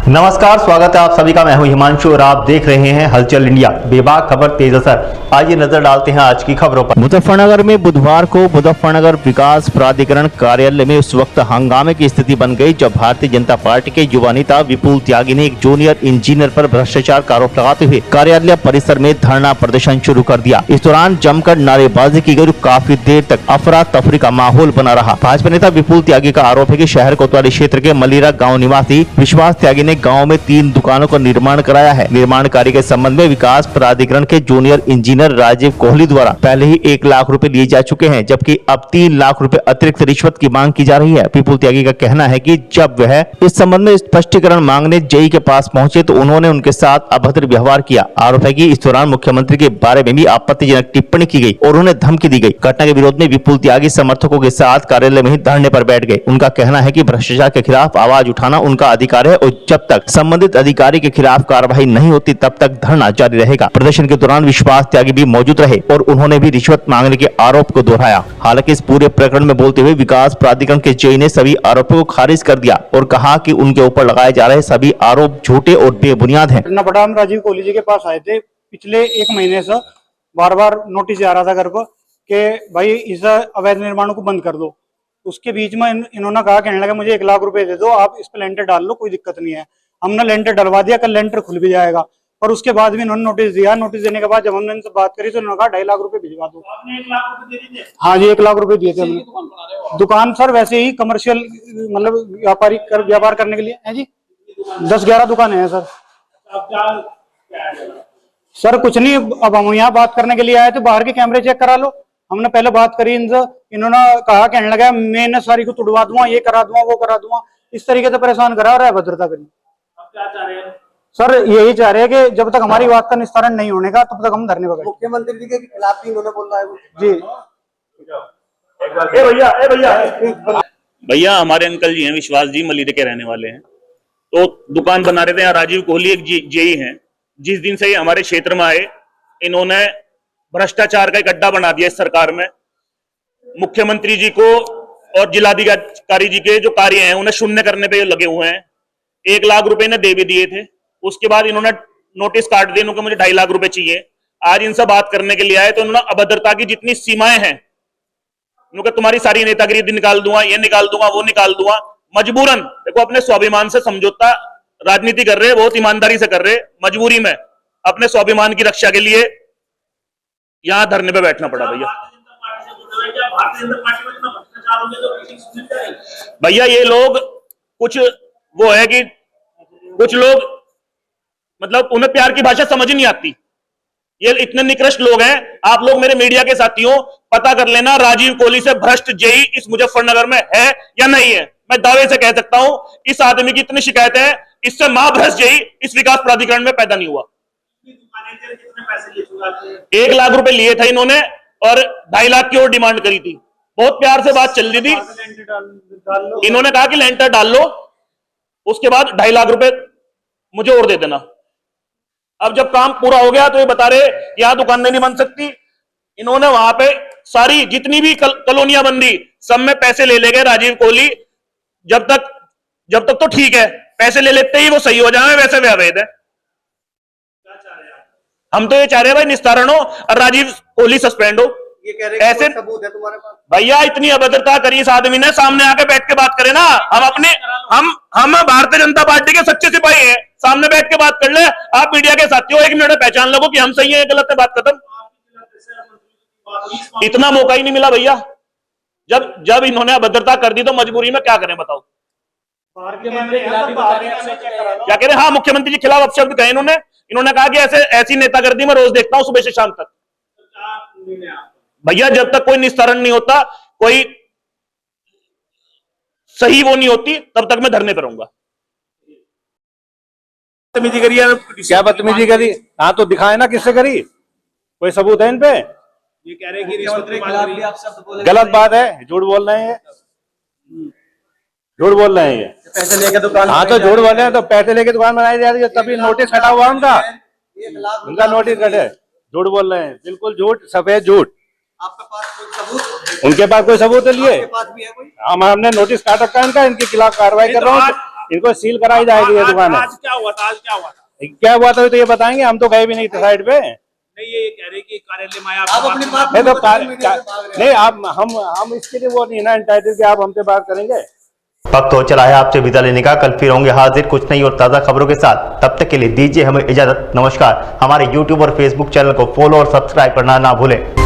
नमस्कार, स्वागत है आप सभी का। मैं हूं हिमांशु और आप देख रहे हैं हलचल इंडिया। बेबाक खबर तेज असर। आइए नजर डालते हैं आज की खबरों पर। मुजफ्फरनगर में बुधवार को मुजफ्फरनगर विकास प्राधिकरण कार्यालय में उस वक्त हंगामे की स्थिति बन गई जब भारतीय जनता पार्टी के युवा नेता विपुल त्यागी ने एक जूनियर इंजीनियर पर भ्रष्टाचार का आरोप लगाते हुए कार्यालय परिसर में धरना प्रदर्शन शुरू कर दिया। इस दौरान जमकर नारेबाजी की गई, काफी देर तक अफरा तफरी का माहौल बना रहा। भाजपा नेता विपुल त्यागी का आरोप है कि शहर कोतवाली क्षेत्र के मलिरा गाँव निवासी विश्वास त्यागी ने गांव में 3 दुकानों का निर्माण कराया है। निर्माण कार्य के संबंध में विकास प्राधिकरण के जूनियर इंजीनियर राजीव कोहली द्वारा पहले ही 1 लाख रुपए लिए जा चुके हैं, जबकि अब 3 लाख रुपए अतिरिक्त रिश्वत की मांग की जा रही है। विपुल त्यागी का कहना है कि जब वह इस संबंध में स्पष्टीकरण मांगने जेई के पास पहुंचे तो उन्होंने उनके साथ अभद्र व्यवहार किया। आरोप है कि इस दौरान मुख्यमंत्री के बारे में भी आपत्तिजनक टिप्पणी की गई और उन्हें धमकी दी गई। घटना के विरोध में विपुल त्यागी समर्थकों के साथ कार्यालय में ही धरने पर बैठ गए। उनका कहना है कि भ्रष्टाचार के खिलाफ आवाज उठाना उनका अधिकार है और जब तक संबंधित अधिकारी के खिलाफ कार्रवाई नहीं होती तब तक धरना जारी रहेगा। प्रदर्शन के दौरान विश्वास त्यागी भी मौजूद रहे और उन्होंने भी रिश्वत मांगने के आरोप को दोहराया। हालांकि इस पूरे प्रकरण में बोलते हुए विकास प्राधिकरण के जेई ने सभी आरोपों को खारिज कर दिया और कहा कि उनके ऊपर लगाए जा रहे सभी आरोप झूठे और बेबुनियाद हैं। हम राजीव कोहली जी के पास आए थे पिछले 1 महीने से, बार बार नोटिस आ रहा था घर पर कि भाई इस अवैध निर्माण को बंद कर दो। उसके बीच में इन्होंने कहा, कहने लगा मुझे 1 लाख रुपए दे दो, आप इस पे लेंटर डाल लो, कोई दिक्कत नहीं है। हमने लेंटर डलवा दिया, कल लेंटर खुल भी जाएगा। और उसके बाद भी इन्होंने नोटिस दिया। नोटिस देने के बाद जब हमने इनसे बात करी तो इन्होंने कहा 2.5 लाख रुपए भिजवा दो। आपने 1 लाख रुपए दे दिए? हाँ जी, 1 लाख रुपए दिए थे हमने। दुकान सर वैसे ही कमर्शियल मतलब व्यापार करने के लिए है जी। 10-11 दुकानें हैं सर। सर कुछ नहीं, अब हम यहाँ बात करने के लिए आए थे, बाहर के कैमरे चेक करा लो। हमने पहले बात करी इनसे, इन्होंने कहा, कहने लगा मैं सारी को तुड़वा दूंगा, ये करा दूंगा, वो करा दूंगा। इस तरीके से परेशान करा रहा है, भद्रता करी। क्या चाह रहे हैं सर? यही चाह रहे हैं कि जब तक हमारी बात का निस्तारण नहीं होने का तब तक हम धरने पर। मुख्यमंत्री जी के खिलाफ भी उन्होंने बोल रहा है जी। भैया हमारे अंकल जी हैं विश्वास जी, मलिदे के रहने वाले हैं। तो दुकान बना रहे थे यहाँ। राजीव कोहली एक जेई हैं। जिस दिन से ये हमारे क्षेत्र में आए, इन्होंने भ्रष्टाचार का एक अड्डा बना दिया इस सरकार में। मुख्यमंत्री जी को और जिलाधिकारी जी के जो कार्य हैं उन्हें शून्य करने पे लगे हुए हैं। 1 लाख रुपए ने दे भी दिए थे। उसके बाद इन्होंने नोटिस काट दिए, इनको मुझे 2.5 लाख रुपए चाहिए। आज इनसे बात करने के लिए आए तो इन्होंने अभद्रता की जितनी सीमाएं हैं, उन्होंने तुम्हारी सारी नेतागिरी निकाल दूंगा, ये निकाल दूंगा, वो निकाल दूंगा। मजबूरन देखो, अपने स्वाभिमान से समझौता राजनीति कर रहे, बहुत ईमानदारी से कर रहे, मजबूरी में अपने स्वाभिमान की रक्षा के लिए यहां धरने पे बैठना पड़ा भैया। भैया ये लोग कुछ वो है कि कुछ लोग मतलब उन्हें प्यार की भाषा समझ नहीं आती। ये इतने निकृष्ट लोग हैं। आप लोग मेरे मीडिया के साथियों पता कर लेना, राजीव कोहली से भ्रष्ट जेई इस मुजफ्फरनगर में है या नहीं है। मैं दावे से कह सकता हूं, इस आदमी की इतनी शिकायतें हैं, इससे महाभ्रष्ट जेई इस विकास प्राधिकरण में पैदा नहीं हुआ। 1 लाख रुपए लिए थे इन्होंने और 2.5 लाख की और डिमांड करी थी। बहुत प्यार से बात चल रही थी। इन्होंने कहा कि लेंटर डाल लो, उसके बाद 2.5 लाख रुपए मुझे और दे देना। अब जब काम पूरा हो गया तो ये बता रहे यहां दुकानें नहीं बन सकती। इन्होंने वहां पे सारी जितनी भी कॉलोनियां बंदी, सब में पैसे ले गए राजीव कोहली। जब तक तो ठीक है, पैसे ले लेते ही वो सही हो जाए, वैसे वे अवैध है। हम तो ये चाह रहे हैं भाई निस्तारण हो और राजीव कोहली सस्पेंड हो। ये कह रहे ऐसे सबूत है तुम्हारे पास? भैया इतनी अभद्रता करी इस आदमी ने, सामने आके बैठ के बात करे ना। हम भारतीय जनता पार्टी के सच्चे सिपाही हैं, सामने बैठ के बात कर ले। आप मीडिया के साथियों 1 मिनट में पहचान लो कि हम सही हैं, गलत है, बात खत्म। इतना मौका ही नहीं मिला भैया। जब इन्होंने अभद्रता कर दी तो मजबूरी में क्या करें बताओ। क्या कह रहे? हाँ, मुख्यमंत्री जी के खिलाफ अपशब्द कहे इन्होंने कहा कि ऐसी नेतागिरी मैं रोज देखता हूं सुबह से शाम तक। भैया जब तक कोई निस्तारण नहीं होता, कोई सही वो नहीं होती, तब तक मैं धरने पर रहूंगा। बदतमीजी करी है। क्या बदतमीजी करी? हाँ तो दिखाए ना किससे करी, कोई सबूत है इन पे? ये कह रहे हैं कि रिश्वत के खिलाफ भी आप शब्द बोले। गलत बात है, झूठ बोल रहे हैं, झूठ बोल रहे हैं ये। पैसे लेके दुकान? हाँ तो झूठ बोल रहे हैं, तो पैसे लेके दुकान बनाई जा रही है, तभी नोटिस हटा हुआ उनका नोटिस कटे। झूठ बोल रहे हैं, बिल्कुल झूठ, सफेद झूठ। आपके पास कोई सबूत? उनके पास कोई सबूत है लिए? आपके पास भी है कोई? हमने नोटिस काट रखा है इनका, इनके खिलाफ कार्रवाई कर रहा हूँ। इनको सील कराई जाएगी ये दुकान। आज क्या हुआ था? आज क्या हुआ था? क्या हुआ था तो ये बताएंगे, हम तो गए भी नहीं थे साइड पे। नहीं, ये कह रहे कि कार्यालय में आप अपनी बात नहीं तो मीडिया से भाग रहे हैं। नहीं, आप हम इसके लिए वो नहीं ना एंटाइटल कि आप हमसे बात करेंगे। वक्त हो चला है आपसे विदा लेने का। कल फिर होंगे हाजिर कुछ नई और ताज़ा खबरों के साथ। तब तक के लिए दीजिए हमें इजाजत। नमस्कार। हमारे YouTube और Facebook चैनल को फॉलो और सब्सक्राइब करना ना भूलें।